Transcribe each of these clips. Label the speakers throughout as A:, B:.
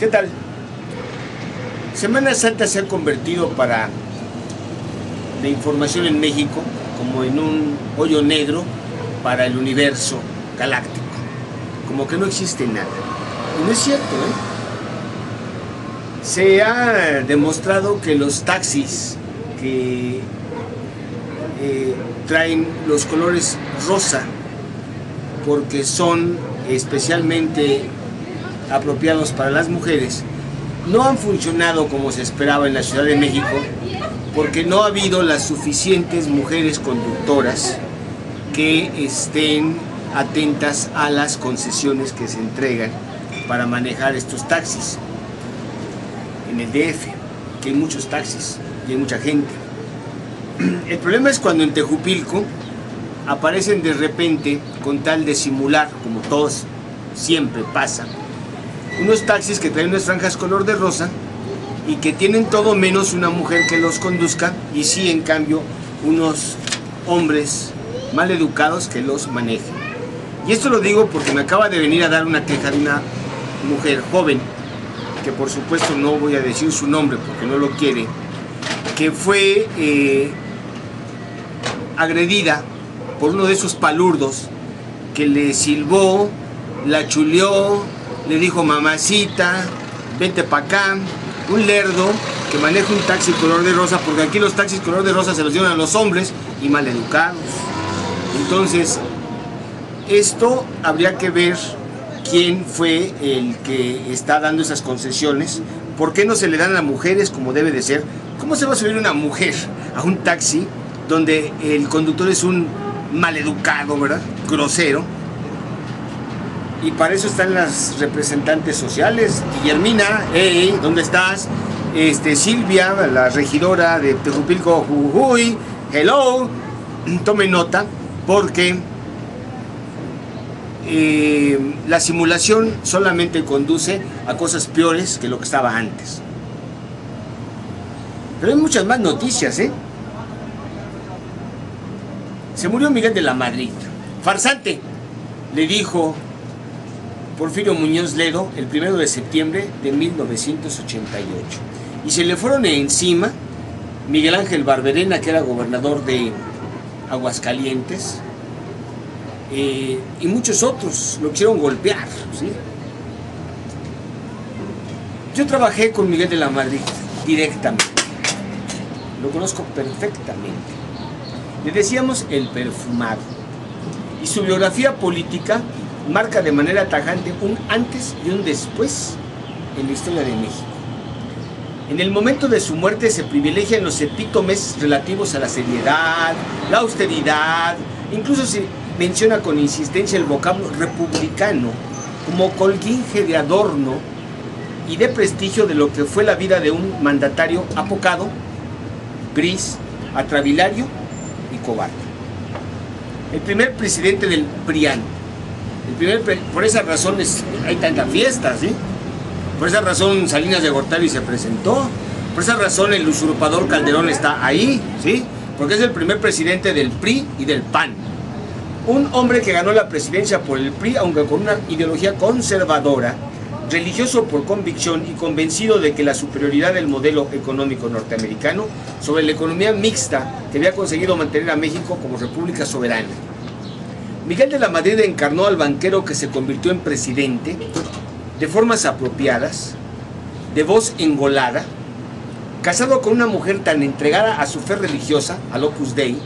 A: ¿Qué tal? Semana Santa se ha convertido para la información en México como en un hoyo negro para el universo galáctico. Como que no existe nada. Y no es cierto, ¿eh? Se ha demostrado que los taxis que traen los colores rosa porque son especialmente apropiados para las mujeres, no han funcionado como se esperaba en la Ciudad de México, porque no ha habido las suficientes mujeres conductoras que estén atentas a las concesiones que se entregan para manejar estos taxis. En el DF, que hay muchos taxis y hay mucha gente. El problema es cuando en Tejupilco aparecen de repente, con tal de simular, como todos siempre pasa, unos taxis que traen unas franjas color de rosa y que tienen todo menos una mujer que los conduzca, y sí, en cambio, unos hombres mal educados que los manejen. Y esto lo digo porque me acaba de venir a dar una queja de una mujer joven, que por supuesto no voy a decir su nombre porque no lo quiere, que fue agredida por uno de esos palurdos que le silbó, la chuleó, le dijo mamacita, vente pa' acá, un lerdo que maneja un taxi color de rosa, porque aquí los taxis color de rosa se los dieron a los hombres y maleducados. Entonces, esto habría que ver quién fue el que está dando esas concesiones, por qué no se le dan a mujeres como debe de ser. ¿Cómo se va a subir una mujer a un taxi donde el conductor es un maleducado, ¿verdad? Grosero. Y para eso están las representantes sociales. Guillermina, hey, ¿dónde estás? Silvia, la regidora de Tejupilco, Jujuy, hello. Tome nota, porque la simulación solamente conduce a cosas peores que lo que estaba antes. Pero hay muchas más noticias, ¿eh? Se murió Miguel de la Madrid. Farsante, le dijo Porfirio Muñoz Ledo el 1 de septiembre de 1988. Y se le fueron encima Miguel Ángel Barberena, que era gobernador de Aguascalientes, y muchos otros lo quisieron golpear, ¿sí? Yo trabajé con Miguel de la Madrid directamente. Lo conozco perfectamente. Le decíamos el perfumado. Y su biografía política marca de manera tajante un antes y un después en la historia de México. En el momento de su muerte se privilegian los epítomes relativos a la seriedad, la austeridad, incluso se menciona con insistencia el vocablo republicano como colguinje de adorno y de prestigio de lo que fue la vida de un mandatario apocado, gris, atravilario y cobarde. El primer presidente del PRIAN. Por esa razón hay tantas fiestas, ¿sí? Por esa razón Salinas de Gortari se presentó. Por esa razón el usurpador Calderón está ahí, ¿sí? Porque es el primer presidente del PRI y del PAN. Un hombre que ganó la presidencia por el PRI, aunque con una ideología conservadora, religioso por convicción y convencido de que la superioridad del modelo económico norteamericano sobre la economía mixta que había conseguido mantener a México como república soberana. Miguel de la Madrid encarnó al banquero que se convirtió en presidente de formas apropiadas, de voz engolada, casado con una mujer tan entregada a su fe religiosa, al Opus Dei,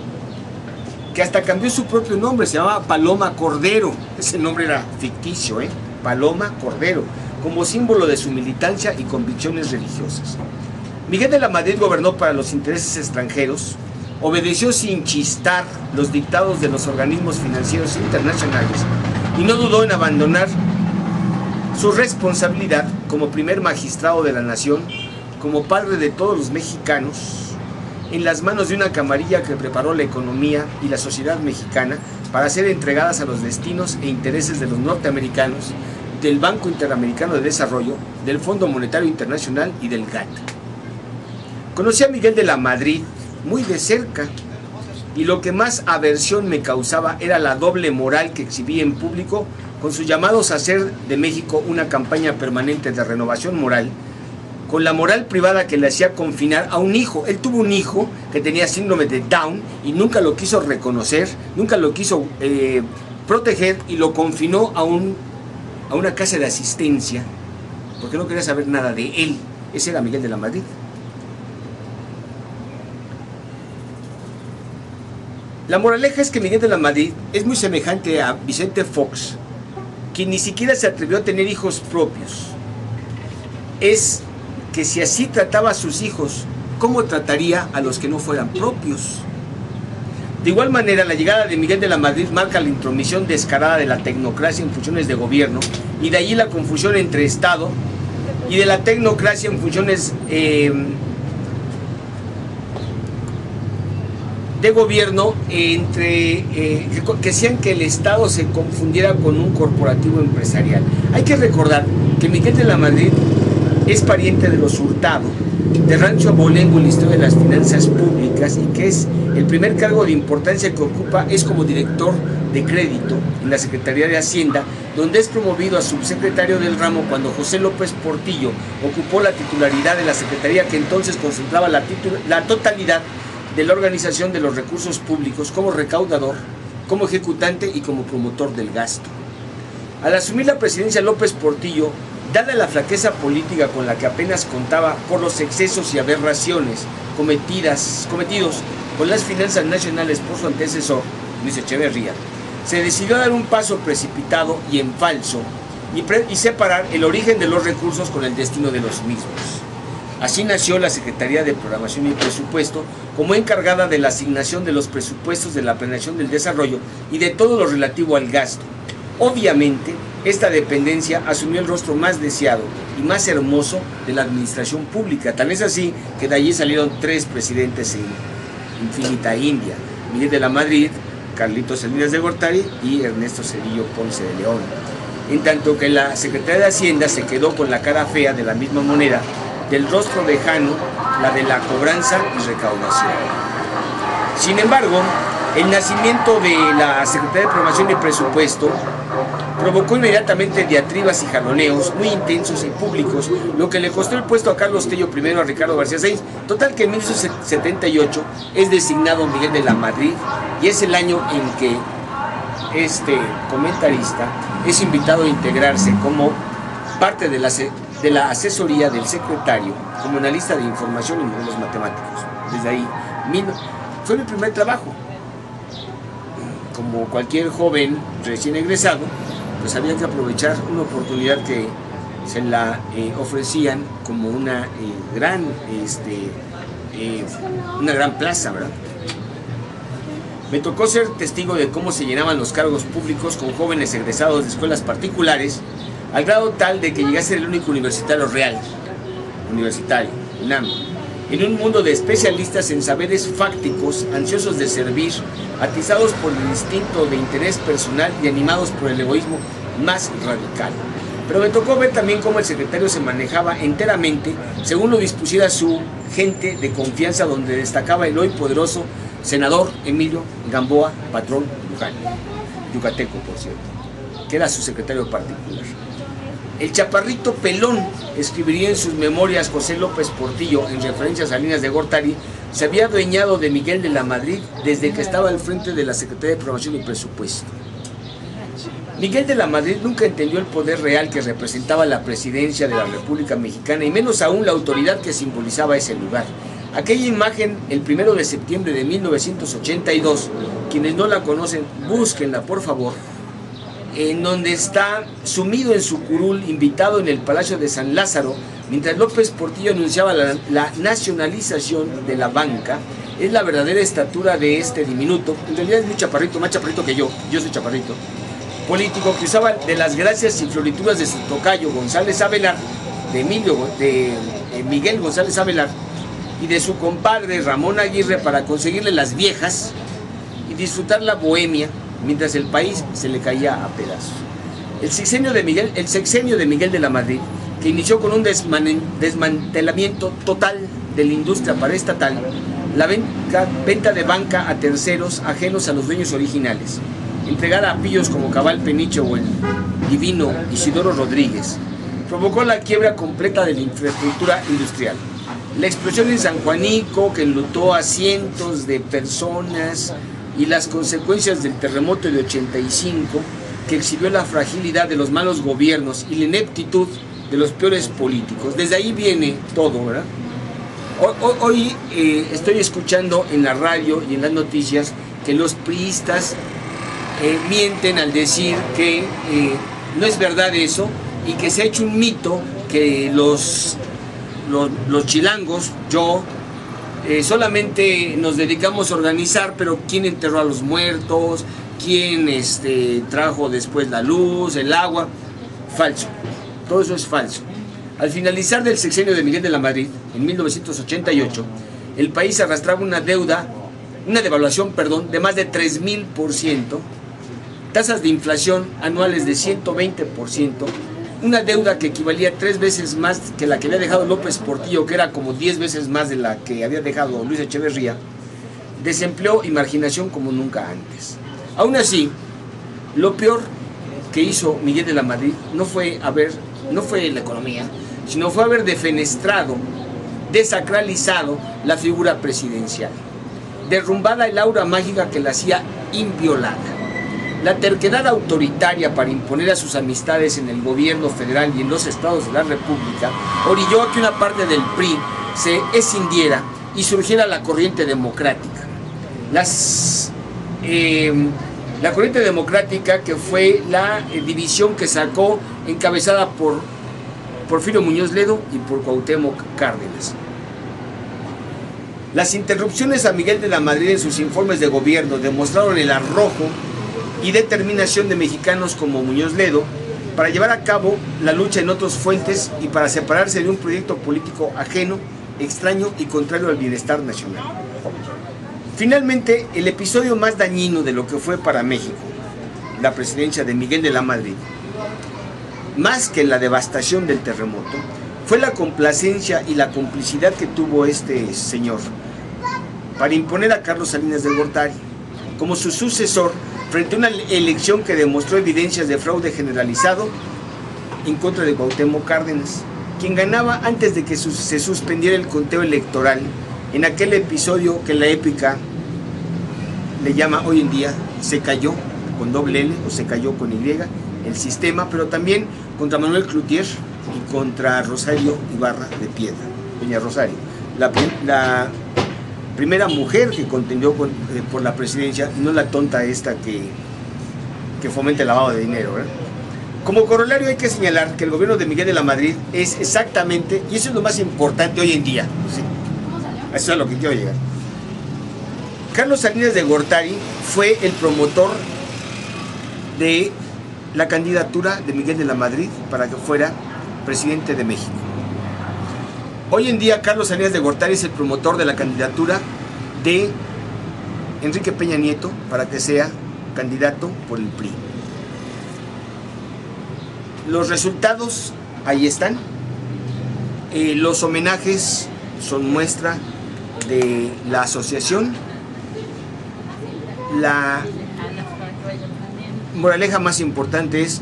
A: que hasta cambió su propio nombre, se llamaba Paloma Cordero. Ese nombre era ficticio, Paloma Cordero, como símbolo de su militancia y convicciones religiosas. Miguel de la Madrid gobernó para los intereses extranjeros, obedeció sin chistar los dictados de los organismos financieros internacionales y no dudó en abandonar su responsabilidad como primer magistrado de la nación, como padre de todos los mexicanos, en las manos de una camarilla que preparó la economía y la sociedad mexicana para ser entregadas a los destinos e intereses de los norteamericanos, del Banco Interamericano de Desarrollo, del Fondo Monetario Internacional y del GATT. Conocí a Miguel de la Madrid muy de cerca, y lo que más aversión me causaba era la doble moral que exhibía en público con sus llamados a hacer de México una campaña permanente de renovación moral, con la moral privada que le hacía confinar a un hijo. Él tuvo un hijo que tenía síndrome de Down y nunca lo quiso reconocer, nunca lo quiso proteger, y lo confinó a una casa de asistencia porque no quería saber nada de él. Ese era Miguel de la Madrid. La moraleja es que Miguel de la Madrid es muy semejante a Vicente Fox, quien ni siquiera se atrevió a tener hijos propios. Es que si así trataba a sus hijos, ¿cómo trataría a los que no fueran propios? De igual manera, la llegada de Miguel de la Madrid marca la intromisión descarada de la tecnocracia en funciones de gobierno, y de allí la confusión entre Estado y de la tecnocracia en funciones de gobierno, que hacían que el Estado se confundiera con un corporativo empresarial. Hay que recordar que Miguel de la Madrid es pariente de los Hurtado, de Rancho Abolengo en la historia de las finanzas públicas, y que es el primer cargo de importancia que ocupa es como director de crédito en la Secretaría de Hacienda, donde es promovido a subsecretario del ramo cuando José López Portillo ocupó la titularidad de la Secretaría, que entonces concentraba la totalidad de la organización de los recursos públicos como recaudador, como ejecutante y como promotor del gasto. Al asumir la presidencia López Portillo, dada la flaqueza política con la que apenas contaba por los excesos y aberraciones cometidos con las finanzas nacionales por su antecesor, Luis Echeverría, se decidió a dar un paso precipitado y en falso y separar el origen de los recursos con el destino de los mismos. Así nació la Secretaría de Programación y Presupuesto como encargada de la asignación de los presupuestos, de la planeación del desarrollo y de todo lo relativo al gasto. Obviamente, esta dependencia asumió el rostro más deseado y más hermoso de la administración pública. Tan es así que de allí salieron 3 presidentes en infinita India: Miguel de la Madrid, Carlitos Salinas de Gortari y Ernesto Zedillo Ponce de León. En tanto que la Secretaría de Hacienda se quedó con la cara fea de la misma moneda, del rostro lejano, la de la cobranza y recaudación. Sin embargo, el nacimiento de la Secretaría de Programación y Presupuesto provocó inmediatamente diatribas y jaloneos muy intensos y públicos, lo que le costó el puesto a Carlos Tello I, a Ricardo García Sáenz. Total que en 1978 es designado Miguel de la Madrid, y es el año en que este comentarista es invitado a integrarse como parte de la asesoría del secretario como analista de información y modelos matemáticos. Desde ahí fue mi primer trabajo. Como cualquier joven recién egresado, pues había que aprovechar una oportunidad que se la ofrecían como una gran plaza, ¿verdad? Me tocó ser testigo de cómo se llenaban los cargos públicos con jóvenes egresados de escuelas particulares, al grado tal de que llegué a ser el único universitario real, UNAM, en un mundo de especialistas en saberes fácticos, ansiosos de servir, atizados por el instinto de interés personal y animados por el egoísmo más radical. Pero me tocó ver también cómo el secretario se manejaba enteramente según lo dispusiera su gente de confianza, donde destacaba el hoy poderoso senador Emilio Gamboa Patrón Luján, yucateco por cierto, que era su secretario particular. El chaparrito pelón, escribiría en sus memorias José López Portillo en referencia a Salinas de Gortari, se había adueñado de Miguel de la Madrid desde que estaba al frente de la Secretaría de Programación y Presupuesto. Miguel de la Madrid nunca entendió el poder real que representaba la presidencia de la República Mexicana, y menos aún la autoridad que simbolizaba ese lugar. Aquella imagen, el 1 de septiembre de 1982, quienes no la conocen, búsquenla por favor, en donde está sumido en su curul, invitado en el Palacio de San Lázaro, mientras López Portillo anunciaba la nacionalización de la banca. Es la verdadera estatura de este diminuto, en realidad es muy chaparrito, más chaparrito que yo soy chaparrito, político que usaba de las gracias y florituras de su tocayo González Avelar, de Miguel González Avelar, y de su compadre Ramón Aguirre para conseguirle las viejas y disfrutar la bohemia, mientras el país se le caía a pedazos. El sexenio de Miguel de la Madrid, que inició con un desmantelamiento total de la industria paraestatal, la venta de banca a terceros ajenos a los dueños originales, entregar a pillos como Cabal Peniche o el divino Isidoro Rodríguez, provocó la quiebra completa de la infraestructura industrial. La explosión en San Juanico, que enlutó a cientos de personas, y las consecuencias del terremoto de 85, que exhibió la fragilidad de los malos gobiernos y la ineptitud de los peores políticos. Desde ahí viene todo, ¿verdad? Hoy estoy escuchando en la radio y en las noticias que los priistas mienten al decir que no es verdad eso y que se ha hecho un mito que los chilangos, yo, solamente nos dedicamos a organizar, pero quién enterró a los muertos, quién trajo después la luz, el agua. Falso, todo eso es falso. Al finalizar del sexenio de Miguel de la Madrid, en 1988, el país arrastraba una devaluación, de más de 3000%, tasas de inflación anuales de 120%, una deuda que equivalía 3 veces más que la que había dejado López Portillo, que era como 10 veces más de la que había dejado Luis Echeverría, desempleo y marginación como nunca antes. Aún así, lo peor que hizo Miguel de la Madrid no fue la economía, sino fue haber defenestrado, desacralizado la figura presidencial, derrumbada el aura mágica que la hacía inviolada. La terquedad autoritaria para imponer a sus amistades en el gobierno federal y en los estados de la República orilló a que una parte del PRI se escindiera y surgiera la corriente democrática. La corriente democrática, que fue la división que sacó, encabezada por Porfirio Muñoz Ledo y por Cuauhtémoc Cárdenas. Las interrupciones a Miguel de la Madrid en sus informes de gobierno demostraron el arrojo y determinación de mexicanos como Muñoz Ledo para llevar a cabo la lucha en otros frentes y para separarse de un proyecto político ajeno, extraño y contrario al bienestar nacional. Finalmente, el episodio más dañino de lo que fue para México la presidencia de Miguel de la Madrid, más que la devastación del terremoto, fue la complacencia y la complicidad que tuvo este señor para imponer a Carlos Salinas de Gortari como su sucesor frente a una elección que demostró evidencias de fraude generalizado en contra de Cuauhtémoc Cárdenas, quien ganaba antes de que se suspendiera el conteo electoral en aquel episodio que la épica le llama hoy en día se cayó con doble L o se cayó con Y el sistema, pero también contra Manuel Cloutier y contra Rosario Ibarra de Piedra, doña Rosario, la primera mujer que contendió por la presidencia, no la tonta esta que fomenta el lavado de dinero, ¿verdad? Como corolario hay que señalar que el gobierno de Miguel de la Madrid es exactamente, y eso es lo más importante hoy en día, ¿sí? Eso es a lo que quiero llegar. Carlos Salinas de Gortari fue el promotor de la candidatura de Miguel de la Madrid para que fuera presidente de México. Hoy en día Carlos Salinas de Gortari es el promotor de la candidatura de Enrique Peña Nieto para que sea candidato por el PRI. Los resultados ahí están. Los homenajes son muestra de la asociación. La moraleja más importante es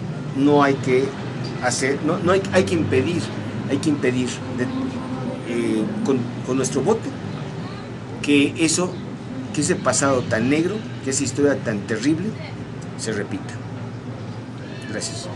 A: hay que impedir con nuestro voto que ese pasado tan negro, que esa historia tan terrible se repita. Gracias.